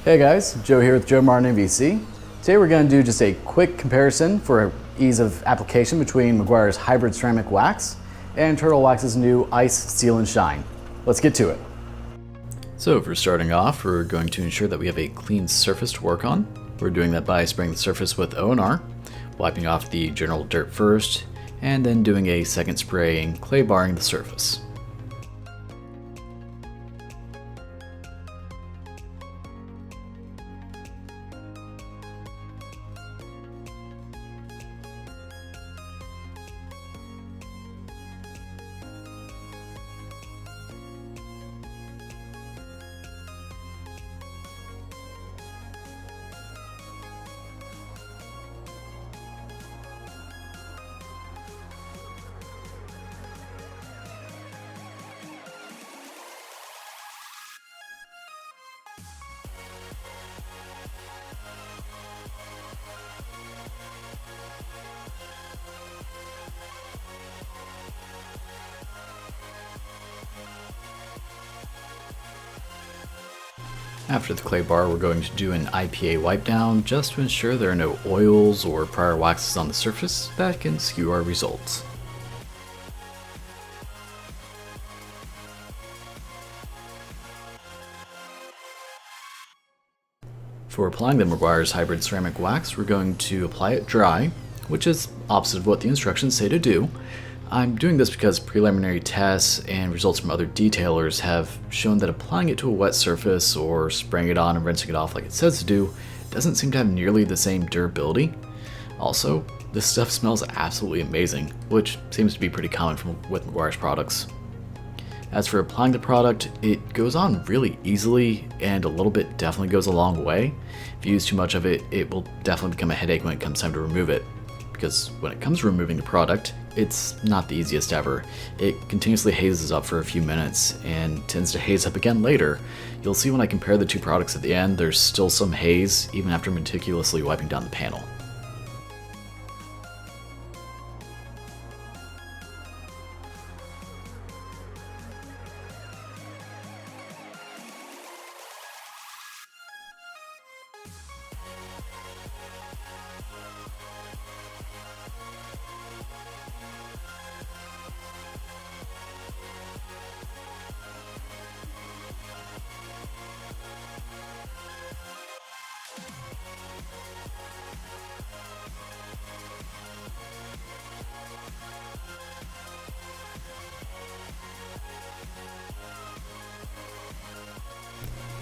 Hey guys, Joe here with JoeMartinMVC. Today we're going to do just a quick comparison for ease of application between Meguiar's hybrid ceramic wax and Turtle Wax's new Ice Seal and Shine. Let's get to it. So for starting off, we're going to ensure that we have a clean surface to work on. We're doing that by spraying the surface with O&R, wiping off the general dirt first, and then doing a second spray and clay barring the surface. After the clay bar, we're going to do an IPA wipe down just to ensure there are no oils or prior waxes on the surface that can skew our results. For applying the Meguiar's hybrid ceramic wax, we're going to apply it dry, which is opposite of what the instructions say to do. I'm doing this because preliminary tests and results from other detailers have shown that applying it to a wet surface or spraying it on and rinsing it off like it says to do doesn't seem to have nearly the same durability. Also, this stuff smells absolutely amazing, which seems to be pretty common with Meguiar's products. As for applying the product, it goes on really easily, and a little bit definitely goes a long way. If you use too much of it, it will definitely become a headache when it comes time to remove it. Because when it comes to removing the product, it's not the easiest ever. It continuously hazes up for a few minutes and tends to haze up again later. You'll see when I compare the two products at the end, there's still some haze even after meticulously wiping down the panel.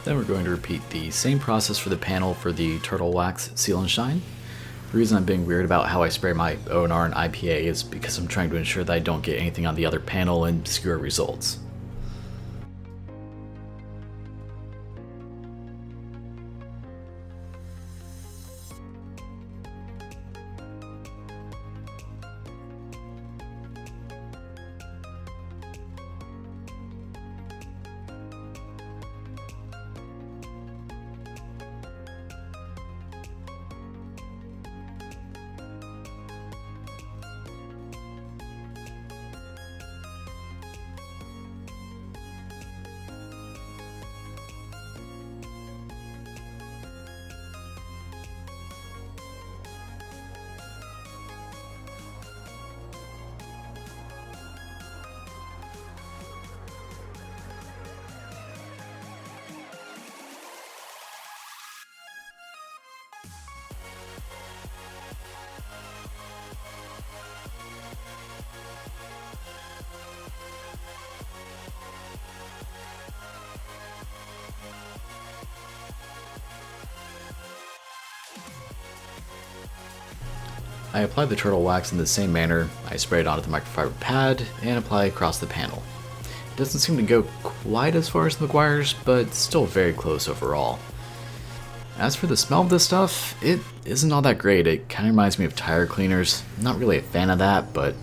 Then we're going to repeat the same process for the panel for the Turtle Wax Seal and Shine. The reason I'm being weird about how I spray my O&R and IPA is because I'm trying to ensure that I don't get anything on the other panel and skew our results. I apply the turtle wax in the same manner. I spray it onto the microfiber pad and apply across the panel. It doesn't seem to go quite as far as Meguiar's, but still very close overall. As for the smell of this stuff, it isn't all that great. It kind of reminds me of tire cleaners. I'm not really a fan of that, but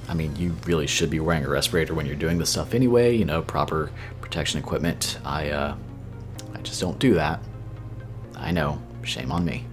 I mean, you really should be wearing a respirator when you're doing this stuff anyway, you know, proper protection equipment. I just don't do that. I know, shame on me.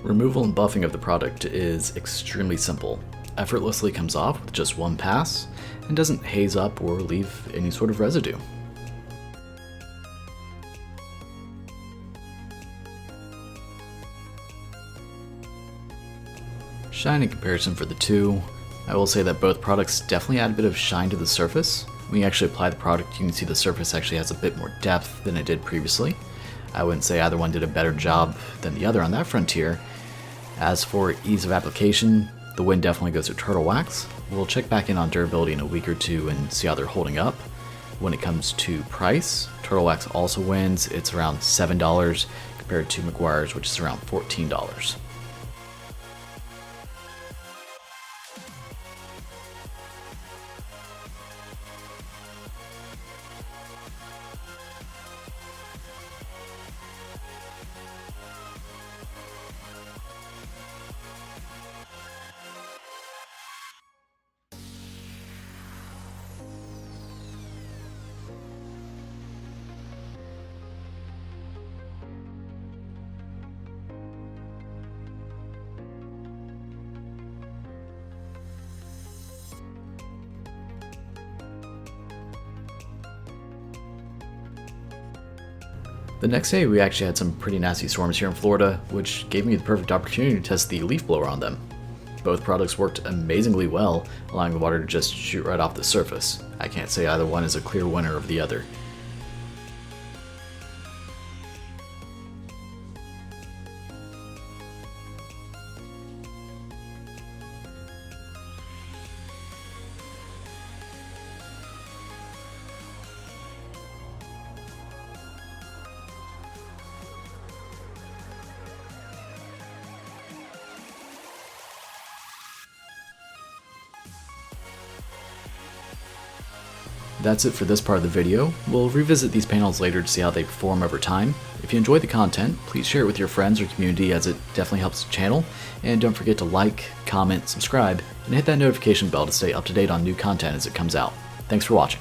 Removal and buffing of the product is extremely simple. Effortlessly comes off with just one pass, and doesn't haze up or leave any sort of residue. Shine in comparison for the two, I will say that both products definitely add a bit of shine to the surface. When you actually apply the product, you can see the surface actually has a bit more depth than it did previously. I wouldn't say either one did a better job than the other on that frontier. As for ease of application, the win definitely goes to Turtle Wax. We'll check back in on durability in a week or two and see how they're holding up. When it comes to price, Turtle Wax also wins. It's around $7 compared to Meguiar's, which is around $14. The next day, we actually had some pretty nasty storms here in Florida, which gave me the perfect opportunity to test the leaf blower on them. Both products worked amazingly well, allowing the water to just shoot right off the surface. I can't say either one is a clear winner of the other. That's it for this part of the video. We'll revisit these panels later to see how they perform over time. If you enjoyed the content, please share it with your friends or community, as it definitely helps the channel. And don't forget to like, comment, subscribe, and hit that notification bell to stay up to date on new content as it comes out. Thanks for watching.